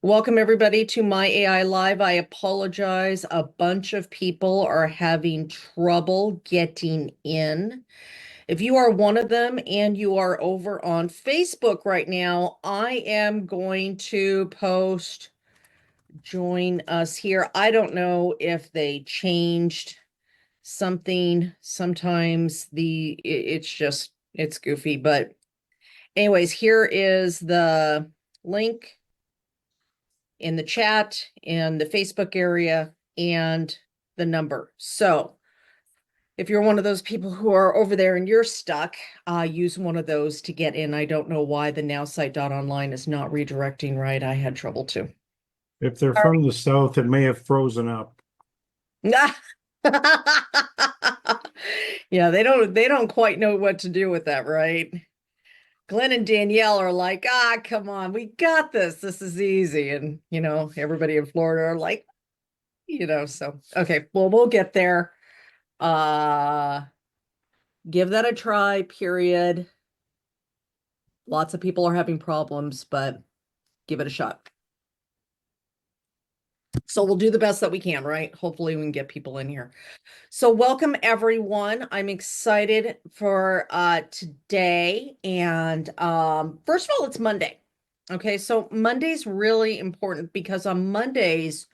Welcome everybody to My AI Live. I apologize. A bunch of people are having trouble getting in. If you are one of them and you are over on Facebook right now, I am going to post join us here. I don't know if they changed something. Sometimes it's goofy, but anyways, here is the link in the chat, in the Facebook area, and the number. So if you're one of those people who are over there and you're stuck, use one of those to get in. I don't know why the NowSite.online is not redirecting right. I had trouble too. If they're All from the south, it may have frozen up. right. Yeah, they don't quite know what to do with that, right? Glenn and Danielle are like, come on, we got this. This is easy. And, everybody in Florida are like, so, okay, well, we'll get there. Give that a try, period. Lots of people are having problems, but give it a shot. So we'll do the best that we can, right? Hopefully we can get people in here. So welcome everyone. I'm excited for today. And first of all, it's Monday. Okay, so Monday's really important because on Mondays,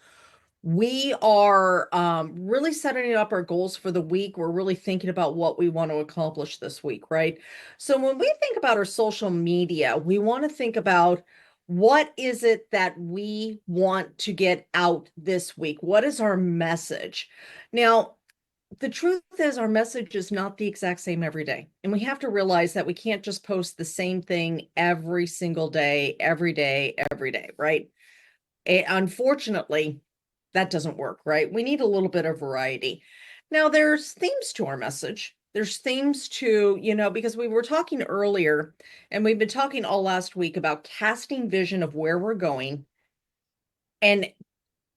we are really setting up our goals for the week. We're really thinking about what we want to accomplish this week, right? So when we think about our social media, we want to think about what is it that we want to get out this week? What is our message? Now, the truth is our message is not the exact same every day. And we have to realize that we can't just post the same thing every single day, every day, right? Unfortunately, that doesn't work, right? We need a little bit of variety. Now, there's themes to our message. There's themes to, because we were talking earlier and we've been talking all last week about casting vision of where we're going and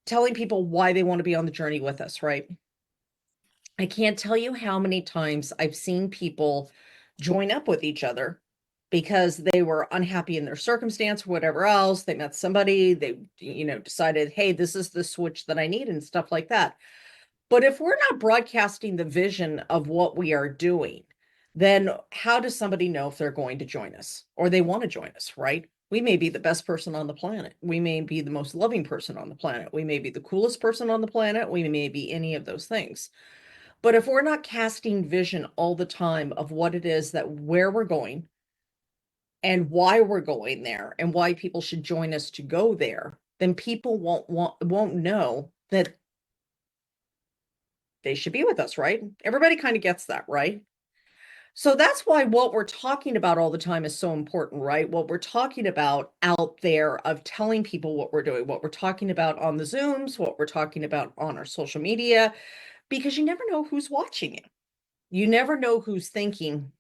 telling people why they want to be on the journey with us, right? I can't tell you how many times I've seen people join up with each other because they were unhappy in their circumstance or whatever else. They met somebody, they, decided, hey, this is the switch that I need and stuff like that. But if we're not broadcasting the vision of what we are doing, then how does somebody know if they're going to join us or they want to join us, right? We may be the best person on the planet. We may be the most loving person on the planet. We may be the coolest person on the planet. We may be any of those things. But if we're not casting vision all the time of what it is that where we're going and why we're going there and why people should join us to go there, then people won't know that they should be with us, right? Everybody kind of gets that, right? So that's why what we're talking about all the time is so important, right? What we're talking about out there of telling people what we're doing, what we're talking about on the Zooms, what we're talking about on our social media, because you never know who's watching you. You never know who's thinking,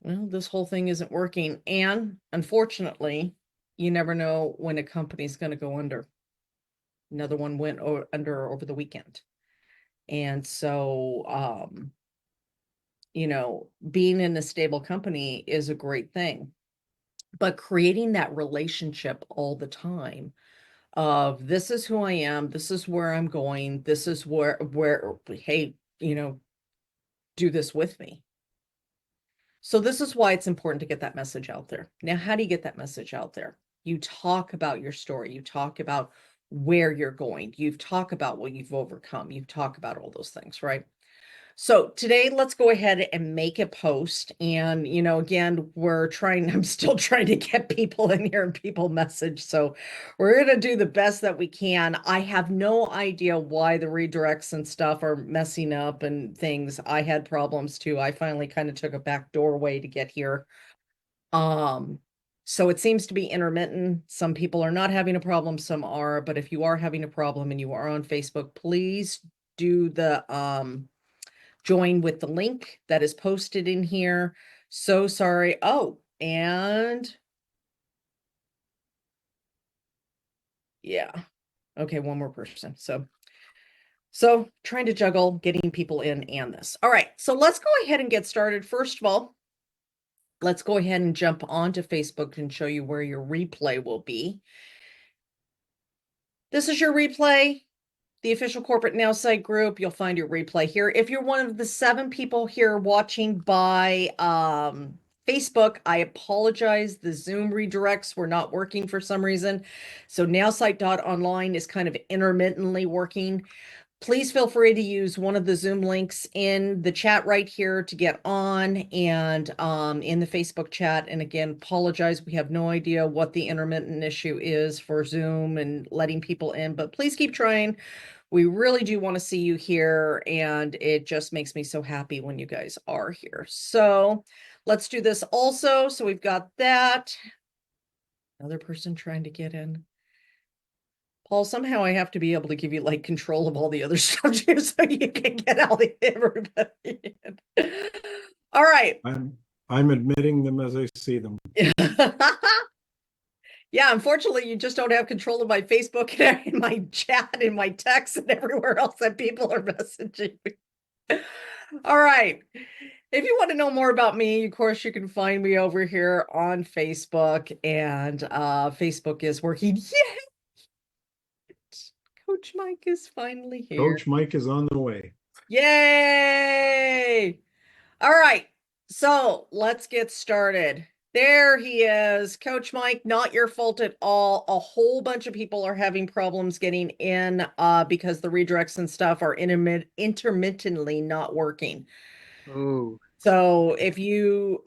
well, this whole thing isn't working. And unfortunately, you never know when a company's going to go under. Another one went under over the weekend. And so, being in a stable company is a great thing. But creating that relationship all the time of this is who I am, this is where I'm going, this is where, hey, do this with me. So this is why it's important to get that message out there. Now, how do you get that message out there? You talk about your story. You talk about where you're going. You talk about what you've overcome. You talk about all those things, right? So today, let's go ahead and make a post. And, again, I'm still trying to get people in here and people message. So we're going to do the best that we can. I have no idea why the redirects and stuff are messing up and things. I had problems too. I finally kind of took a back doorway to get here. So it seems to be intermittent. Some people are not having a problem, some are, but if you are having a problem and you are on Facebook, please do the, join with the link that is posted in here. So sorry. Oh, and yeah. Okay, one more person. So trying to juggle getting people in and this. All right, so let's go ahead and get started. First of all, let's go ahead and jump onto Facebook and show you where your replay will be. This is your replay, the official corporate NowSite group. You'll find your replay here. If you're one of the 7 people here watching by Facebook, I apologize. The Zoom redirects were not working for some reason. So nowsite.online is kind of intermittently working. Please feel free to use one of the Zoom links in the chat right here to get on, and in the Facebook chat. And again, apologize. We have no idea what the intermittent issue is for Zoom and letting people in, but please keep trying. We really do want to see you here, and it just makes me so happy when you guys are here. So let's do this also. So we've got that. Another person trying to get in. Paul, somehow I have to be able to give you like control of all the other stuff too, so you can get all the everybody in. All right. I'm admitting them as I see them. Yeah, unfortunately, you just don't have control of my Facebook and my chat and my text and everywhere else that people are messaging me. All right. If you want to know more about me, of course, you can find me over here on Facebook, and Facebook is working. Yeah, Coach Mike is finally here. Coach Mike is on the way. Yay! All right, so let's get started. There he is, Coach Mike, not your fault at all. A whole bunch of people are having problems getting in because the redirects and stuff are intermittently not working. Oh, So if you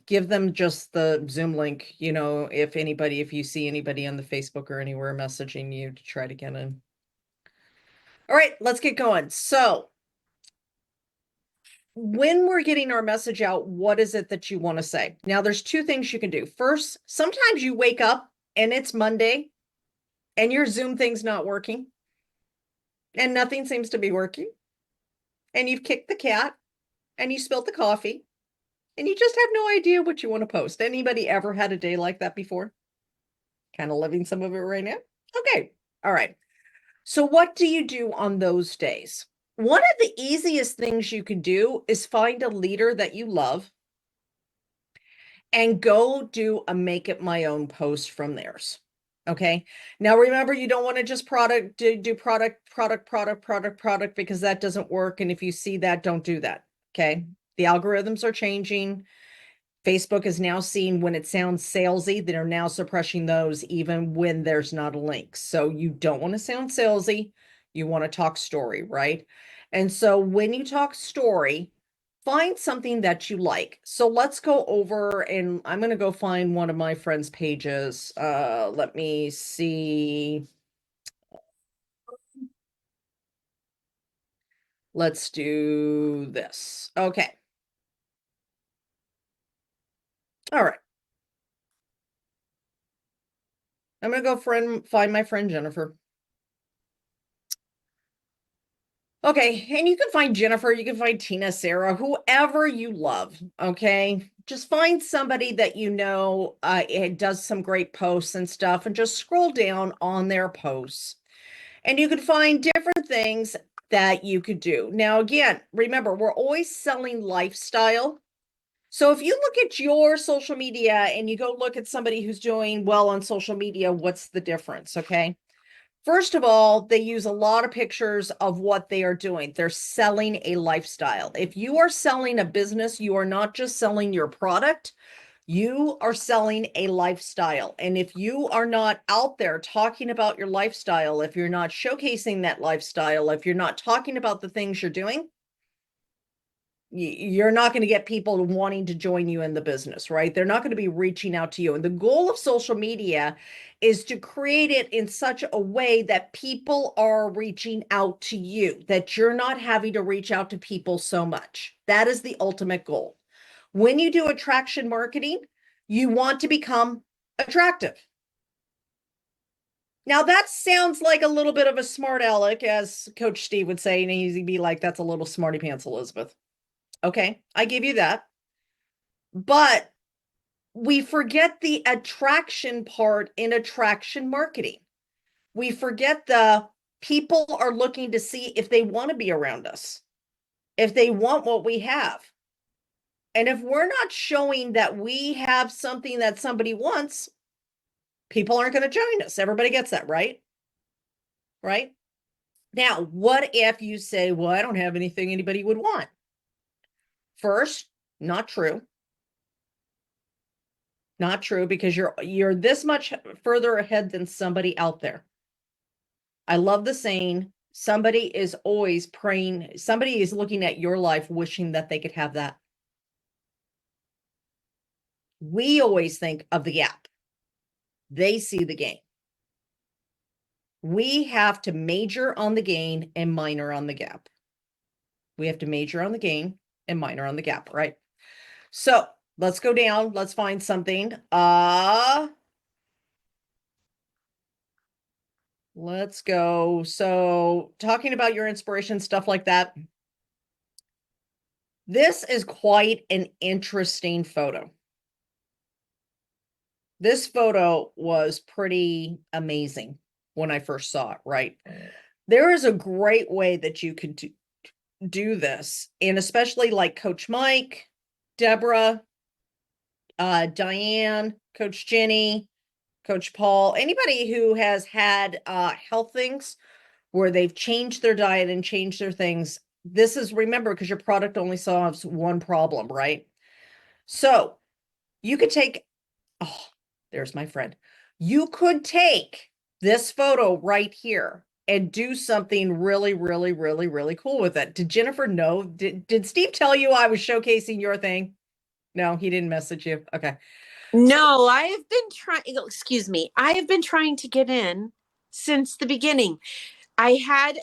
give them just the Zoom link, you know, if you see anybody on the Facebook or anywhere messaging you to try to get in. All right, let's get going. So when we're getting our message out, what is it that you want to say? Now, there's 2 things you can do. First, sometimes you wake up and it's Monday and your Zoom thing's not working and nothing seems to be working. And you've kicked the cat and you spilled the coffee and you just have no idea what you want to post. Anybody ever had a day like that before? Kind of living some of it right now? Okay. All right. So what do you do on those days? One of the easiest things you can do is find a leader that you love and go do a make it my own post from theirs. Okay. Now remember, you don't want to just do product because that doesn't work. And if you see that, don't do that. Okay. The algorithms are changing. Facebook is now seeing when it sounds salesy, they're now suppressing those even when there's not a link. So you don't want to sound salesy. You want to talk story, right? And so when you talk story, find something that you like. So let's go over, and I'm going to go find one of my friends' pages. Let me see. Let's do this. Okay. All right. I'm going to go find my friend Jennifer. Okay, and you can find Jennifer, you can find Tina, Sarah, whoever you love, okay? Just find somebody that you know it does some great posts and stuff, and just scroll down on their posts. And you can find different things that you could do. Now, again, remember, we're always selling lifestyle. So if you look at your social media and you go look at somebody who's doing well on social media, what's the difference, okay? First of all, they use a lot of pictures of what they are doing. They're selling a lifestyle. If you are selling a business, you are not just selling your product, you are selling a lifestyle. And if you are not out there talking about your lifestyle, if you're not showcasing that lifestyle, if you're not talking about the things you're doing, you're not going to get people wanting to join you in the business, right? They're not going to be reaching out to you. And the goal of social media is to create it in such a way that people are reaching out to you, that you're not having to reach out to people so much. That is the ultimate goal. When you do attraction marketing, you want to become attractive. Now that sounds like a little bit of a smart aleck, as Coach Steve would say, and he'd be like, that's a little smarty pants, Elizabeth. Okay, I give you that. But we forget the attraction part in attraction marketing. We forget the people are looking to see if they want to be around us, if they want what we have. And if we're not showing that we have something that somebody wants, People aren't going to join us. Everybody gets that, right? Right? Now, what if you say, well, I don't have anything anybody would want? First, not true. Not true, because you're this much further ahead than somebody out there. I love the saying, somebody is always praying, somebody is looking at your life wishing that they could have that. We always think of the gap. They see the gain. We have to major on the gain and minor on the gap. We have to major on the gain and minor on the gap, right? So let's go down. Let's find something. Let's go. So talking about your inspiration, stuff like that. This is quite an interesting photo. This photo was pretty amazing when I first saw it, right? There is a great way that you could do this, and especially like Coach Mike, Deborah, Diane, Coach Jenny, Coach Paul, anybody who has had health things where they've changed their diet and changed their things. This is, remember, because your product only solves one problem, right? So you could take, oh, there's my friend. You could take this photo right here and do something really, really, really, really cool with it. Did Jennifer know? Did Steve tell you I was showcasing your thing? No, he didn't message you. Okay. No, I have been trying, excuse me, I have been trying to get in since the beginning. I had,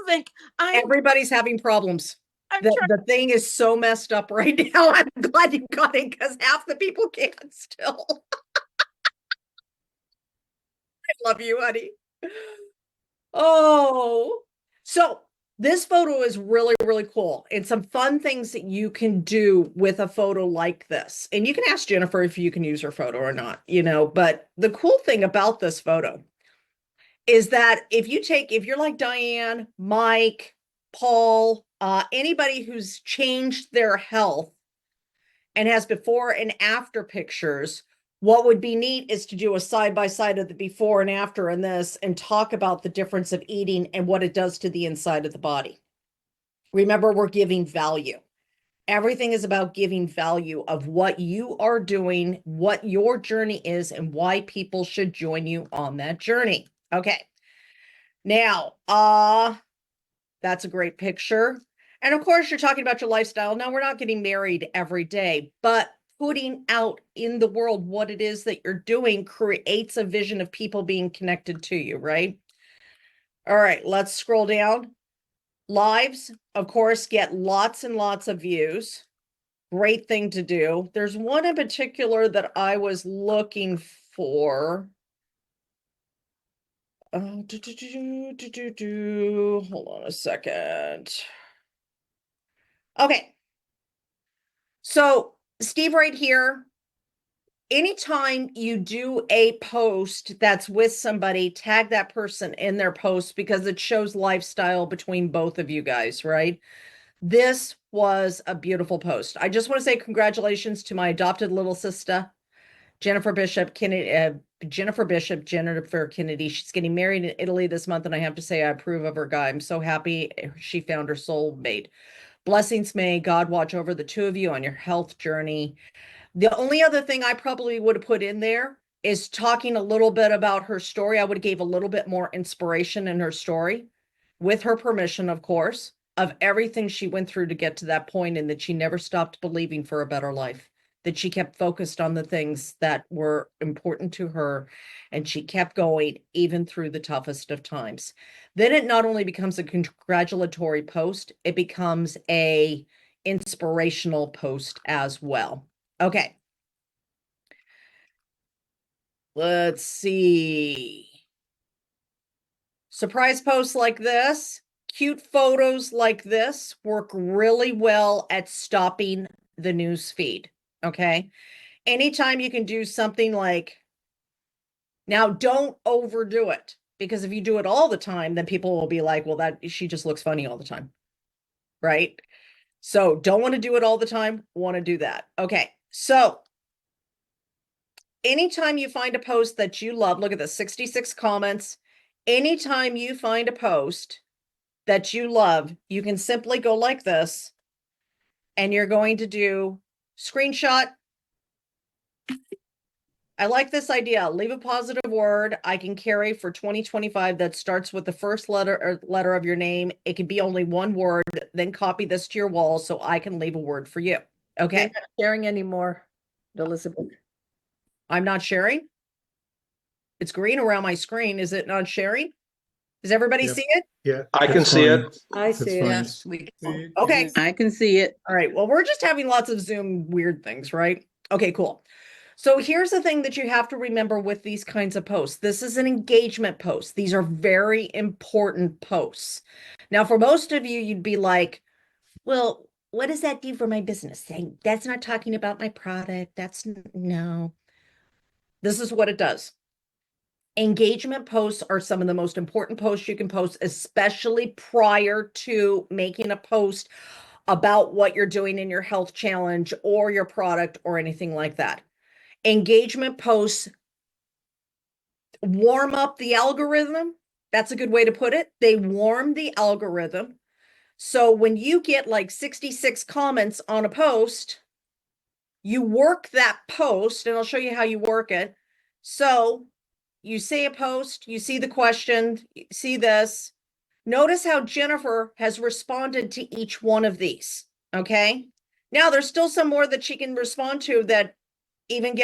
like, Everybody's having problems. I'm The thing is so messed up right now. I'm glad you got it, because half the people can't still. I love you, honey. Oh, so this photo is really, really cool. And some fun things that you can do with a photo like this. And you can ask Jennifer if you can use her photo or not, but the cool thing about this photo is that if you're like Diane, Mike, Paul, anybody who's changed their health and has before and after pictures, what would be neat is to do a side by side of the before and after in this and talk about the difference of eating and what it does to the inside of the body. Remember, we're giving value. Everything is about giving value of what you are doing, what your journey is, and why people should join you on that journey. Okay. Now, that's a great picture. And of course, you're talking about your lifestyle. Now, we're not getting married every day, but putting out in the world what it is that you're doing creates a vision of people being connected to you, right? All right, let's scroll down. Lives, of course, get lots and lots of views. Great thing to do. There's one in particular that I was looking for. Hold on a second. Okay. So Steve, right here, anytime you do a post that's with somebody, tag that person in their post because it shows lifestyle between both of you guys, right? This was a beautiful post. I just want to say congratulations to my adopted little sister, Jennifer Bishop Kennedy. Jennifer Kennedy. She's getting married in Italy this month, and I have to say I approve of her guy. I'm so happy she found her soulmate. Blessings, may God watch over the two of you on your health journey. The only other thing I probably would have put in there is talking a little bit about her story. I would have gave a little bit more inspiration in her story, with her permission, of course, of everything she went through to get to that point, and that she never stopped believing for a better life, that she kept focused on the things that were important to her, and she kept going even through the toughest of times. Then it not only becomes a congratulatory post, it becomes a inspirational post as well. Okay. Let's see. Surprise posts like this, cute photos like this work really well at stopping the news feed. Okay. Anytime you can do something like, now don't overdo it, because if you do it all the time, then people will be like, well, that she just looks funny all the time. Right. So don't want to do it all the time. Want to do that. Okay. So anytime you find a post that you love, look at the 66 comments. Anytime you find a post that you love, you can simply go like this, and you're going to do screenshot. I like this idea. Leave a positive word I can carry for 2025 that starts with the first letter of your name. It can be only one word, then copy this to your wall so I can leave a word for you. Okay. You're not sharing anymore, Elizabeth. I'm not sharing. It's green around my screen. Is it not sharing? Does everybody Yep. see it? Yeah. I can it's see fine. it. I It's see fine. it. Yes, we can. Okay. I can see it. All right. Well, we're just having lots of Zoom weird things, right? Okay, cool. So here's the thing that you have to remember with these kinds of posts. This is an engagement post. These are very important posts. Now, for most of you, you'd be like, well, what does that do for my business? That's not talking about my product. No. This is what it does. Engagement posts are some of the most important posts you can post, especially prior to making a post about what you're doing in your health challenge or your product or anything like that. Engagement posts warm up the algorithm. That's a good way to put it. They warm the algorithm. So when you get like 66 comments on a post, you work that post, and I'll show you how you work it. So you say a post, you see the question, you see this. Notice how Jennifer has responded to each one of these. Okay. Now there's still some more that she can respond to that even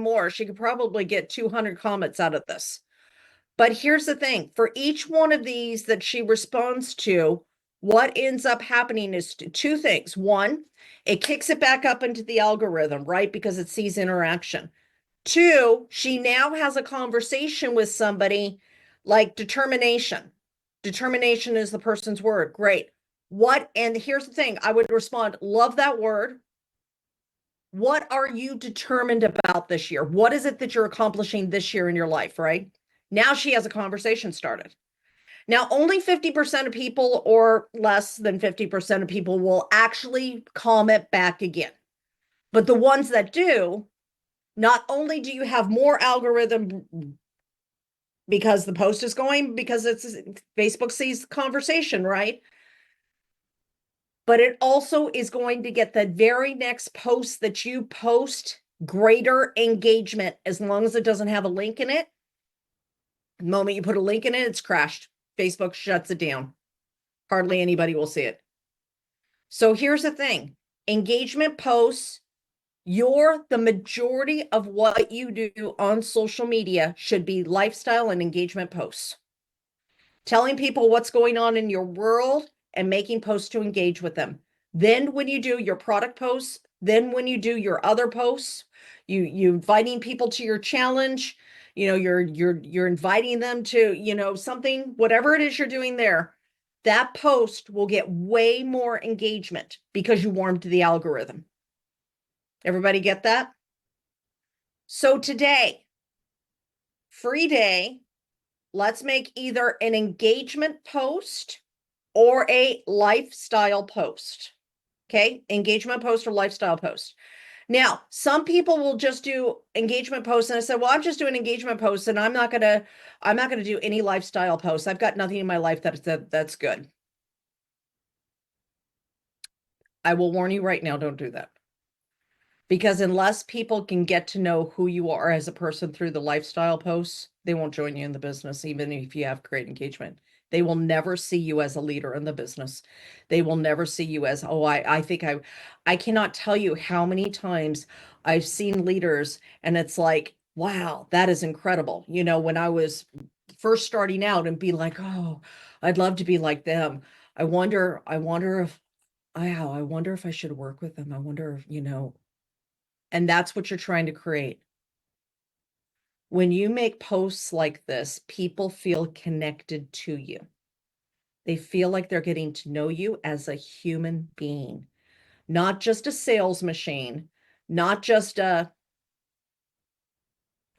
more. She could probably get 200 comments out of this. But here's the thing, for each one of these that she responds to, what ends up happening is two things. One, it kicks it back up into the algorithm, right? Because it sees interaction. Two, she now has a conversation with somebody like determination. Determination is the person's word. Great. And here's the thing, I would respond, love that word. What are you determined about this year? What is it that you're accomplishing this year in your life, right? Now she has a conversation started. Now, only 50% of people or less than 50% of people will actually comment back again. But the ones that do, not only do you have more algorithm because the post is going, because it's Facebook sees conversation, right? But it also is going to get the very next post that you post greater engagement as long as it doesn't have a link in it. The moment you put a link in it, it's crashed. Facebook shuts it down. Hardly anybody will see it. So here's the thing. Engagement posts, the majority of what you do on social media should be lifestyle and engagement posts. Telling people what's going on in your world and making posts to engage with them. Then when you do your product posts, then when you do your other posts, you inviting people to your challenge, you're inviting them to, something, whatever it is you're doing there, that post will get way more engagement because you warmed the algorithm. Everybody get that? So today, free day, let's make either an engagement post or a lifestyle post. Okay, engagement post or lifestyle post. Now, some people will just do engagement posts, and I said, well, I'm just doing engagement posts, and I'm not gonna do any lifestyle posts. I've got nothing in my life that's good. I will warn you right now, don't do that. Because unless people can get to know who you are as a person through the lifestyle posts, they won't join you in the business, even if you have great engagement. They will never see you as a leader in the business. They will never see you as, oh, I cannot tell you how many times I've seen leaders and it's like, wow, that is incredible. When I was first starting out and be like, oh, I'd love to be like them. I wonder if I should work with them. I wonder if. And that's what you're trying to create. When you make posts like this, people feel connected to you. They feel like they're getting to know you as a human being, not just a sales machine, not just I'm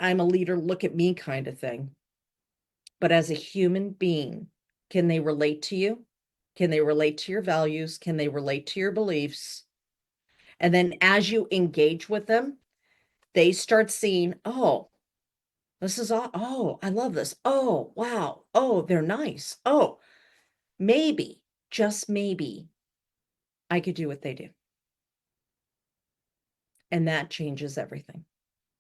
a leader, look at me kind of thing, but as a human being. Can they relate to you? Can they relate to your values? Can they relate to your beliefs? And then as you engage with them, they start seeing, oh, this is all, oh, I love this. Oh, wow. Oh, they're nice. Oh, maybe, just maybe, I could do what they do. And that changes everything.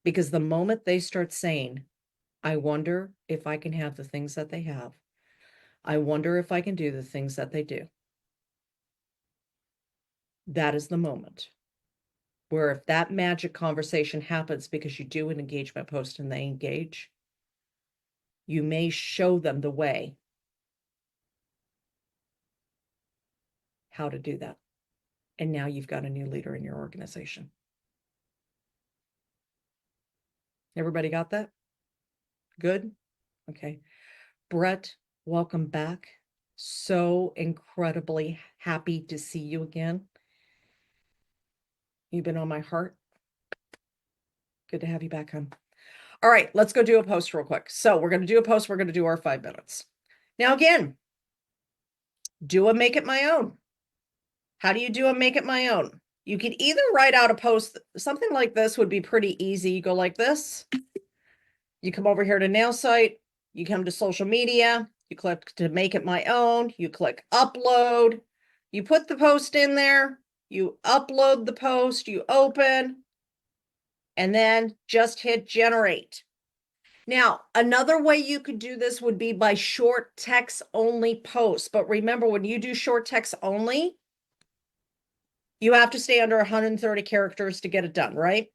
Because the moment they start saying, I wonder if I can have the things that they have, I wonder if I can do the things that they do. That is the moment where if that magic conversation happens because you do an engagement post and they engage, you may show them the way how to do that. And now you've got a new leader in your organization. Everybody got that? Good? Okay. Brett, welcome back. So incredibly happy to see you again. You've been on my heart. Good to have you back home. All right, let's go do a post real quick. So we're going to do a post. We're going to do our 5 minutes. Now, again, do a make it my own. How do you do a make it my own? You could either write out a post. Something like this would be pretty easy. You go like this. You come over here to NowSite. You come to social media. You click to make it my own. You click upload. You put the post in there. You upload the post. You open. And then just hit generate. Now, another way you could do this would be by short text only posts. But remember, when you do short text only, you have to stay under 130 characters to get it done, right?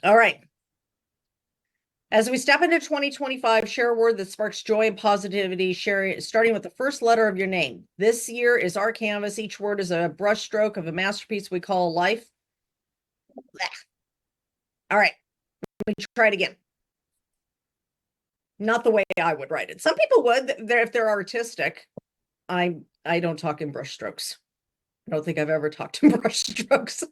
All right. As we step into 2025, share a word that sparks joy and positivity, starting with the first letter of your name. This year is our canvas. Each word is a brushstroke of a masterpiece we call life. All right. Let me try it again. Not the way I would write it. Some people would, if they're artistic. I don't talk in brushstrokes. I don't think I've ever talked in brushstrokes.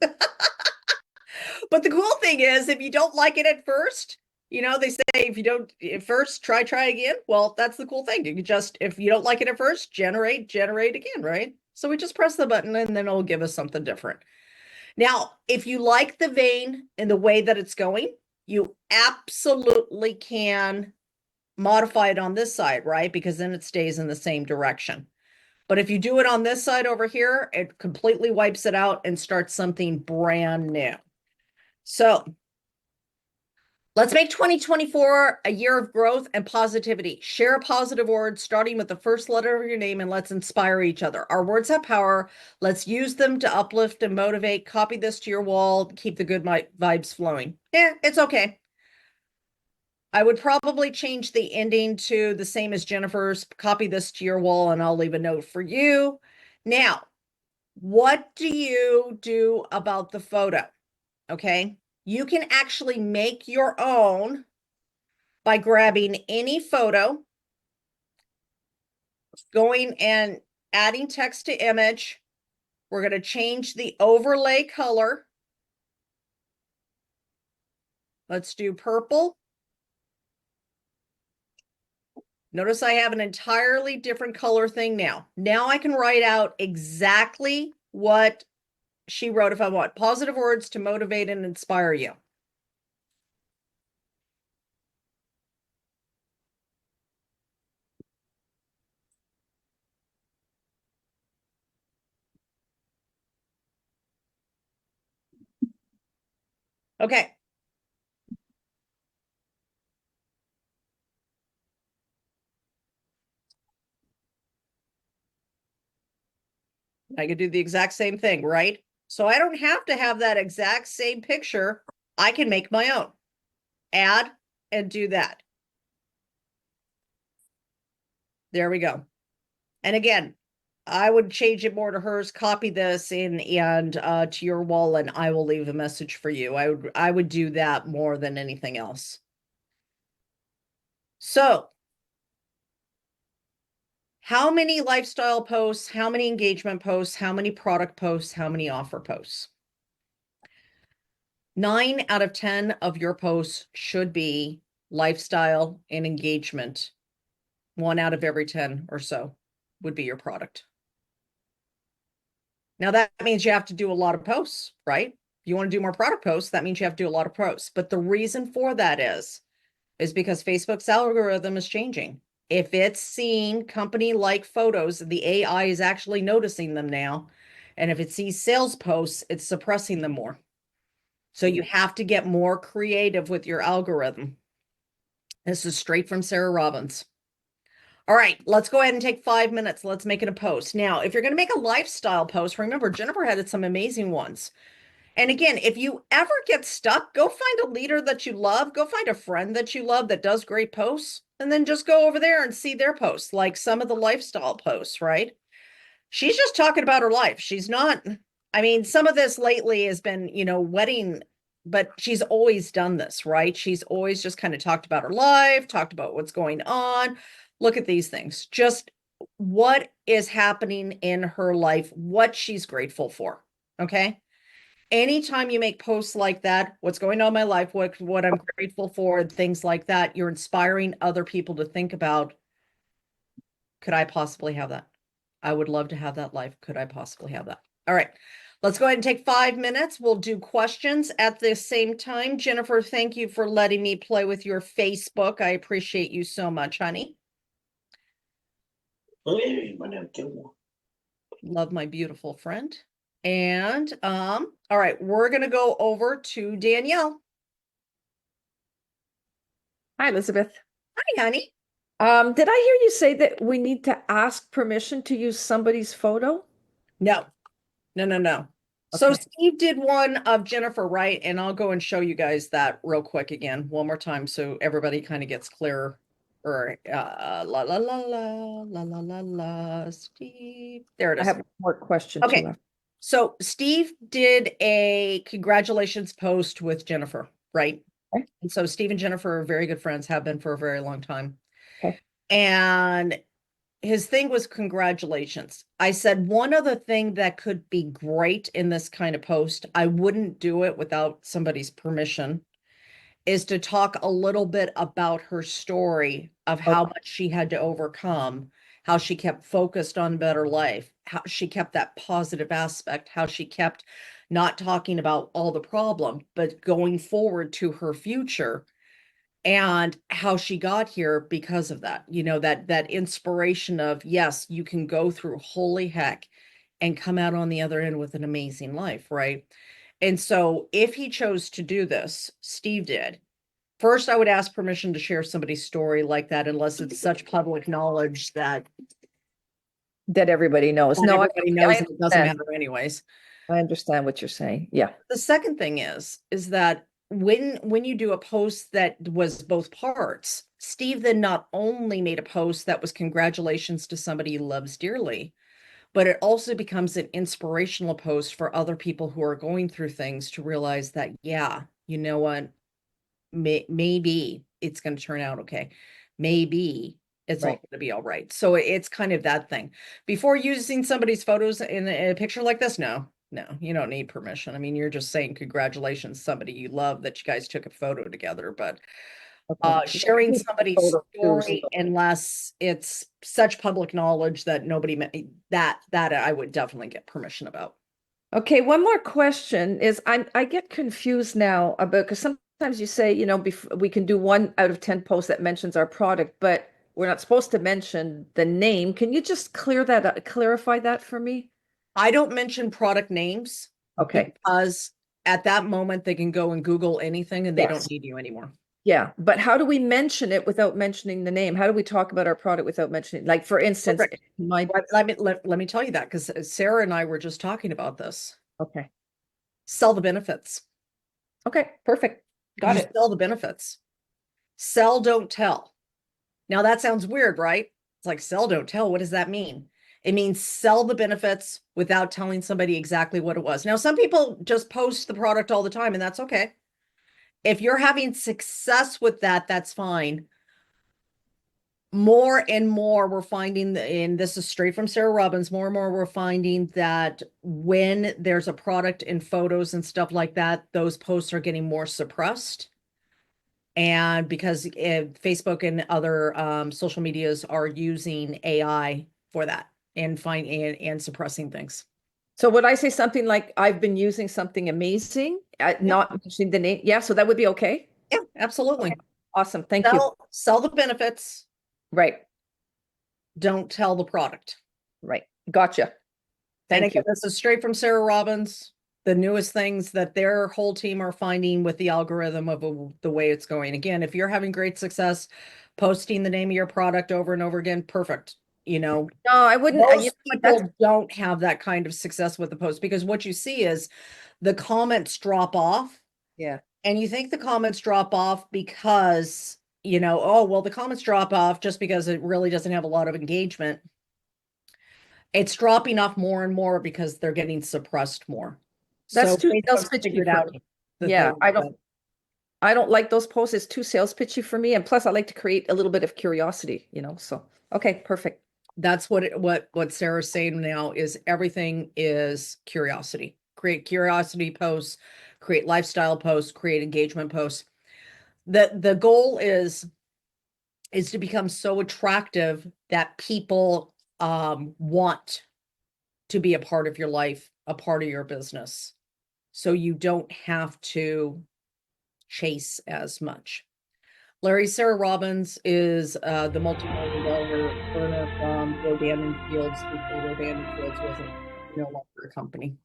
But the cool thing is, if you don't like it at first, they say if you don't at first, try again. Well, that's the cool thing. You can just, if you don't like it at first, generate again, right? So we just press the button and then it'll give us something different. Now, if you like the vein and the way that it's going, you absolutely can modify it on this side, right? Because then it stays in the same direction. But if you do it on this side over here, it completely wipes it out and starts something brand new. So let's make 2024 a year of growth and positivity. Share a positive word starting with the first letter of your name and let's inspire each other. Our words have power. Let's use them to uplift and motivate. Copy this to your wall. Keep the good vibes flowing. Yeah, it's okay. I would probably change the ending to the same as Jennifer's. Copy this to your wall and I'll leave a note for you. Now, what do you do about the photo? Okay. You can actually make your own by grabbing any photo, going and adding text to image. We're going to change the overlay color. Let's do purple. Notice I have an entirely different color thing now. Now I can write out exactly what she wrote if I want. Positive words to motivate and inspire you. Okay. I could do the exact same thing, right? So I don't have to have that exact same picture. I can make my own. Add and do that. There we go. And again, I would change it more to hers, copy this in and to your wall, and I will leave a message for you. I would do that more than anything else. So how many lifestyle posts, how many engagement posts, how many product posts, how many offer posts? 9 out of 10 of your posts should be lifestyle and engagement. 1 out of every 10 or so would be your product. Now that means you have to do a lot of posts, right? If you want to do more product posts, that means you have to do a lot of posts. But the reason for that is because Facebook's algorithm is changing. If it's seeing company-like photos, the AI is actually noticing them now. And if it sees sales posts, it's suppressing them more. So you have to get more creative with your algorithm. This is straight from Sarah Robbins. All right, let's go ahead and take 5 minutes. Let's make it a post. Now, if you're going to make a lifestyle post, remember Jennifer had some amazing ones. And again, if you ever get stuck, go find a leader that you love, go find a friend that you love that does great posts, and then just go over there and see their posts, like some of the lifestyle posts, right? She's just talking about her life. She's not, I mean, some of this lately has been, wedding, but she's always done this, right? She's always just kind of talked about her life, talked about what's going on. Look at these things, just what is happening in her life, what she's grateful for. Okay. Anytime you make posts like that, what's going on in my life, what I'm grateful for, things like that, you're inspiring other people to think about, could I possibly have that? I would love to have that life. Could I possibly have that? All right. Let's go ahead and take 5 minutes. We'll do questions at the same time. Jennifer, thank you for letting me play with your Facebook. I appreciate you so much, honey. Love my beautiful friend. And all right, we're gonna go over to Danielle. Hi, Elizabeth. Hi, honey. Did I hear you say that we need to ask permission to use somebody's photo? No, no. So Okay. Steve did one of Jennifer, right? And I'll go and show you guys that real quick again, one more time, so everybody kind of gets clearer. Or la la la la la la la la. Steve, there it I is. have one more question Okay. too. So Steve did a congratulations post with Jennifer, right? Okay. And so Steve and Jennifer are very good friends, have been for a very long time. Okay. And his thing was congratulations. I said one other thing that could be great in this kind of post, I wouldn't do it without somebody's permission, is to talk a little bit about her story of how much she had to overcome, how she kept focused on better life, how she kept that positive aspect, how she kept not talking about all the problem, but going forward to her future, and how she got here because of that. That inspiration of, yes, you can go through holy heck and come out on the other end with an amazing life, right? And so if he chose to do this, Steve did. First, I would ask permission to share somebody's story like that, unless it's such public knowledge that That everybody knows. No, everybody knows and it doesn't matter anyways. I understand what you're saying. Yeah. The second thing is that when you do a post that was both parts, Steve then not only made a post that was congratulations to somebody he loves dearly, but it also becomes an inspirational post for other people who are going through things to realize that, yeah, you know what? Maybe it's going to turn out okay. Maybe it's all Right. going to be all right. So it's kind of that thing. Before using somebody's photos in a picture like this, no, you don't need permission. I mean, you're just saying congratulations, somebody you love that you guys took a photo together, but Okay. sharing somebody's Photo too, story, so- unless it's such public knowledge that nobody that I would definitely get permission about. Okay, one more question is I get confused now about because sometimes you say, we can do 1 out of 10 posts that mentions our product, but we're not supposed to mention the name. Can you just clarify that for me? I don't mention product names Okay. because at that moment they can go and Google anything and they Yes. don't need you anymore. Yeah, but how do we mention it without mentioning the name? How do we talk about our product without mentioning, like for instance, Perfect. my Let me tell you that, because Sarah and I were just talking about this. okay. Sell the benefits. Okay, perfect. Got You it. sell the benefits. Sell, don't tell. Now that sounds weird, right? It's like sell, don't tell. What does that mean? It means sell the benefits without telling somebody exactly what it was. Now, some people just post the product all the time, and that's okay. If you're having success with that, that's fine. More and more we're finding, and this is straight from Sarah Robbins, more and more we're finding that when there's a product in photos and stuff like that, those posts are getting more suppressed. And because Facebook and other social medias are using AI for that and suppressing things. So would I say something like, I've been using something amazing, not mentioning the name? Yeah, so that would be okay. Yeah, absolutely. Okay. Awesome. Thank you. Sell the benefits, Right. don't tell the product. Right. Gotcha. And Thank again, you. this is straight from Sarah Robbins, the newest things that their whole team are finding with the algorithm of the way it's going. Again, if you're having great success posting the name of your product over and over again, perfect. You know, No, I wouldn't. most That's people don't have that kind of success with the post because what you see is the comments drop off. yeah. And you think the comments drop off because, you know, oh, well, the comments drop off just because it really doesn't have a lot of engagement. It's dropping off more and more because they're getting suppressed more. That's So too sales Facebook's pitchy figured for out me. that Yeah, they I don't like those posts. It's too sales pitchy for me. And plus I like to create a little bit of curiosity, you know. So okay, perfect. that's what Sarah's saying now is everything is curiosity. Create curiosity posts, create lifestyle posts, create engagement posts. The goal is to become so attractive that people want to be a part of your life, a part of your business. So you don't have to chase as much. Larry, Sarah Robbins is the multi-million-dollar earner from Rodan and Fields before Rodan and Fields wasn't no longer a company.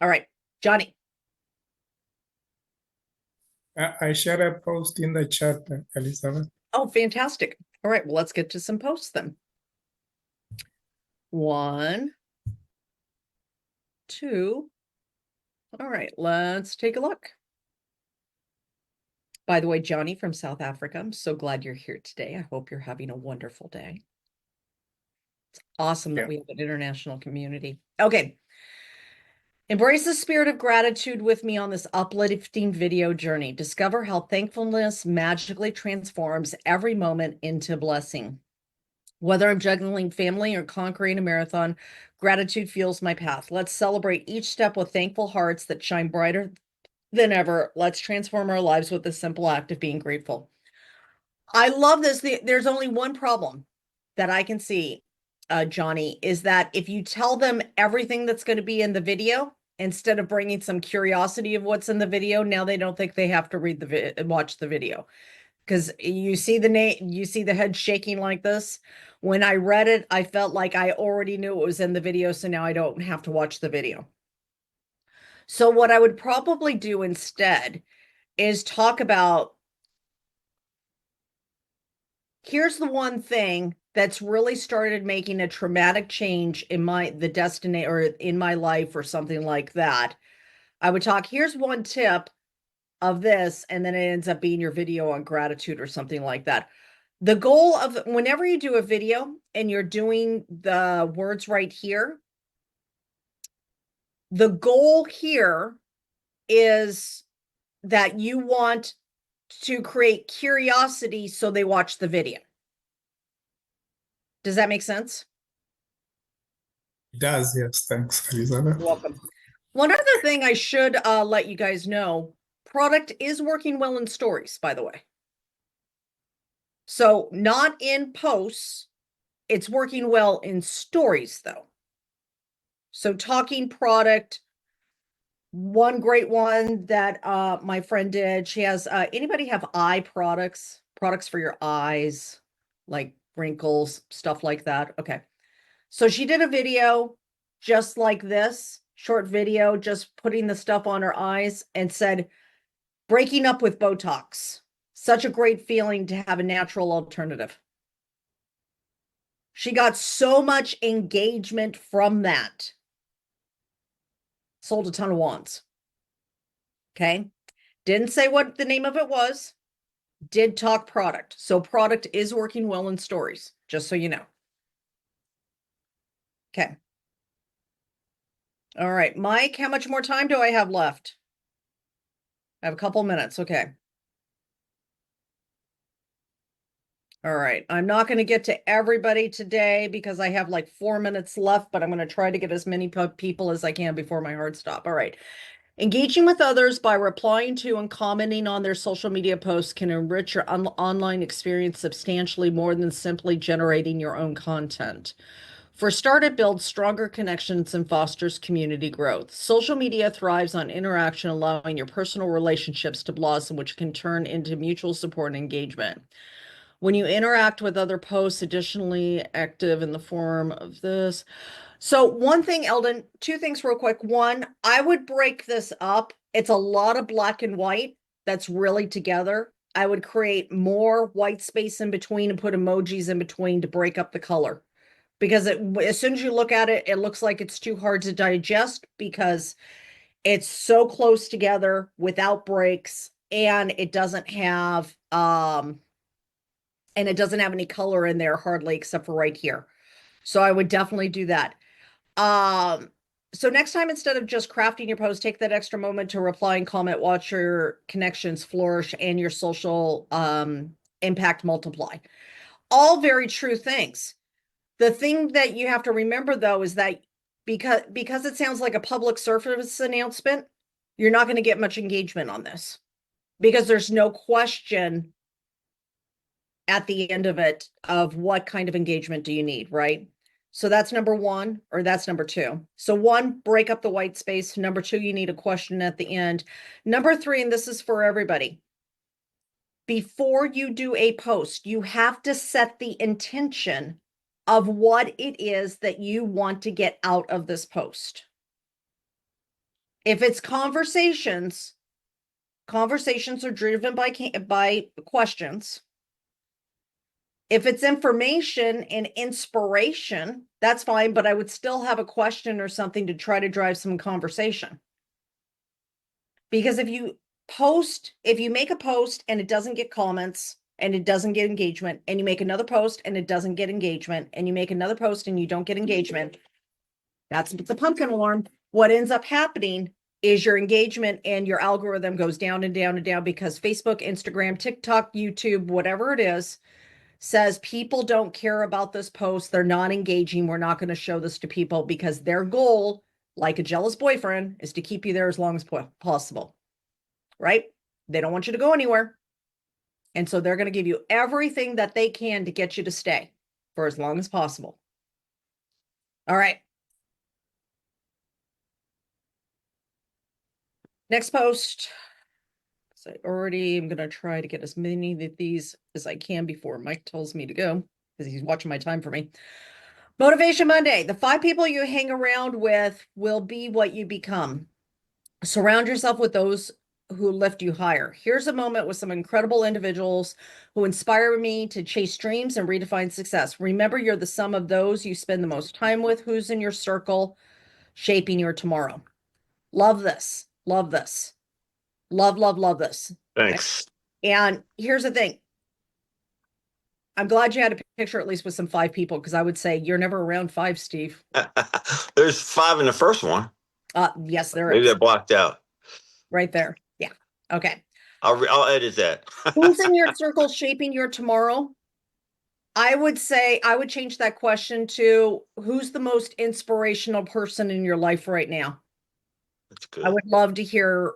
All right, Johnny. I shared a post in the chat, Elizabeth. Oh, fantastic. All right, well, let's get to some posts then. 1, 2. All right, let's take a look. By the way, Johnny from South Africa, I'm so glad you're here today. I hope you're having a wonderful day. It's awesome that we have an international community. Okay. Embrace the spirit of gratitude with me on this uplifting video journey. Discover how thankfulness magically transforms every moment into blessing. Whether I'm juggling family or conquering a marathon, gratitude fuels my path. Let's celebrate each step with thankful hearts that shine brighter than ever. Let's transform our lives with the simple act of being grateful. I love this. There's only one problem that I can see, Johnny, is that if you tell them everything that's going to be in the video, instead of bringing some curiosity of what's in the video, now they don't think they have to watch the video. Because you see the name, you see the head shaking like this. When I read it, I felt like I already knew it was in the video, so now I don't have to watch the video. So what I would probably do instead is talk about, here's the one thing that's really started making a traumatic change in the destiny or in my life or something like that. I would talk, here's one tip of this, and then it ends up being your video on gratitude or something like that. The goal of whenever you do a video and you're doing the words right here, the goal here is that you want to create curiosity so they watch the video. Does that make sense? It does, yes. Thanks, Elizabeth. You're welcome. One other thing I should let you guys know, product is working well in stories, by the way. So not in posts, it's working well in stories though. So talking product, one great one that my friend did, she has, anybody have eye products for your eyes, like wrinkles, stuff like that? Okay. So she did a video just like this, short video, just putting the stuff on her eyes and said, breaking up with Botox. Such a great feeling to have a natural alternative. She got so much engagement from that. Sold a ton of wands. Okay. Didn't say what the name of it was. Did talk product. So product is working well in stories, just so you know. Okay. All right, Mike, how much more time do I have left? I have a couple minutes. Okay. All right. I'm not going to get to everybody today because I have like 4 minutes left, but I'm going to try to get as many people as I can before my hard stop. All right. Engaging with others by replying to and commenting on their social media posts can enrich your online experience substantially more than simply generating your own content. For a start, it builds stronger connections and fosters community growth. Social media thrives on interaction, allowing your personal relationships to blossom, which can turn into mutual support and engagement. When you interact with other posts, additionally active in the form of this. So one thing, Eldon, two things real quick. One, I would break this up. It's a lot of black and white that's really together. I would create more white space in between and put emojis in between to break up the color. Because as soon as you look at it, it looks like it's too hard to digest because it's so close together without breaks, and it doesn't have any color in there hardly except for right here. So I would definitely do that. So next time, instead of just crafting your post, take that extra moment to reply and comment, watch your connections flourish and your social impact multiply. All very true things. The thing that you have to remember, though, is that because it sounds like a public service announcement, you're not going to get much engagement on this because there's no question at the end of it of what kind of engagement do you need, right? So that's number one, or that's number two. So one, break up the white space. Number two, you need a question at the end. Number three, and this is for everybody. Before you do a post, you have to set the intention of what it is that you want to get out of this post. If it's conversations are driven by questions. If it's information and inspiration, that's fine, but I would still have a question or something to try to drive some conversation. Because if you make a post and it doesn't get comments and it doesn't get engagement, and you make another post and it doesn't get engagement, and you make another post and you don't get engagement, that's the pumpkin alarm. What ends up happening is your engagement and your algorithm goes down and down and down because Facebook, Instagram, TikTok, YouTube, whatever it is, says people don't care about this post. They're not engaging. We're not going to show this to people because their goal, like a jealous boyfriend, is to keep you there as long as possible, right? They don't want you to go anywhere. And so they're going to give you everything that they can to get you to stay for as long as possible. All right. Next post. So I already am going to try to get as many of these as I can before Mike tells me to go because he's watching my time for me. Motivation Monday. The 5 people you hang around with will be what you become. Surround yourself with those who lift you higher. Here's a moment with some incredible individuals who inspire me to chase dreams and redefine success. Remember, you're the sum of those you spend the most time with. Who's in your circle shaping your tomorrow? Love this. Love this. Love, love, love this. Thanks. And here's the thing. I'm glad you had a picture at least with some 5 people, because I would say you're never around 5, Steve. There's 5 in the first one. Yes, there Maybe is. they're blocked out. Right there. Yeah. Okay. I'll edit that. Who's in your circle shaping your tomorrow? I would say I would change that question to who's the most inspirational person in your life right now? That's good. I would love to hear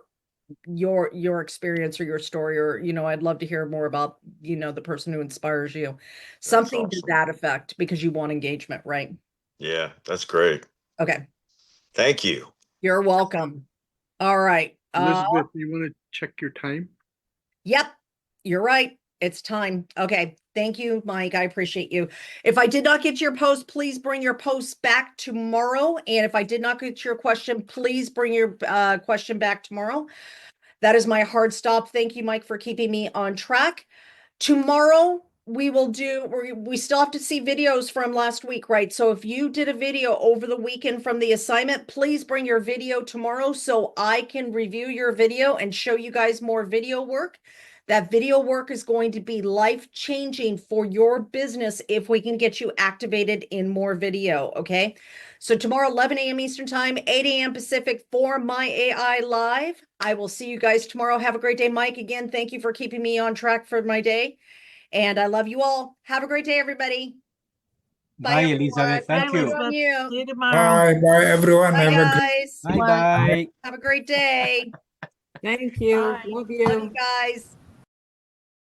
your experience or your story, or I'd love to hear more about the person who inspires you. Something to awesome. that effect, because you want engagement, right? Yeah, that's great. Okay. Thank you. You're welcome. All right. Elizabeth, you want to check your time? Yep, you're right. It's time. Okay. Thank you, Mike. I appreciate you. If I did not get your post, please bring your post back tomorrow. And if I did not get your question, please bring your question back tomorrow. That is my hard stop. Thank you, Mike, for keeping me on track. Tomorrow, we still have to see videos from last week, right? So if you did a video over the weekend from the assignment, please bring your video tomorrow so I can review your video and show you guys more video work. That video work is going to be life-changing for your business if we can get you activated in more video, okay? So tomorrow, 11 a.m. Eastern Time, 8 a.m. Pacific for My AI Live. I will see you guys tomorrow. Have a great day. Mike, again, thank you for keeping me on track for my day. And I love you all. Have a great day, everybody. Bye, Elizabeth. Thank you. Elizabeth. You. See you tomorrow. Bye, bye, everyone. Bye, Have a good guys. Bye bye. Have a great day. Thank you. Bye. Love Love you. you guys.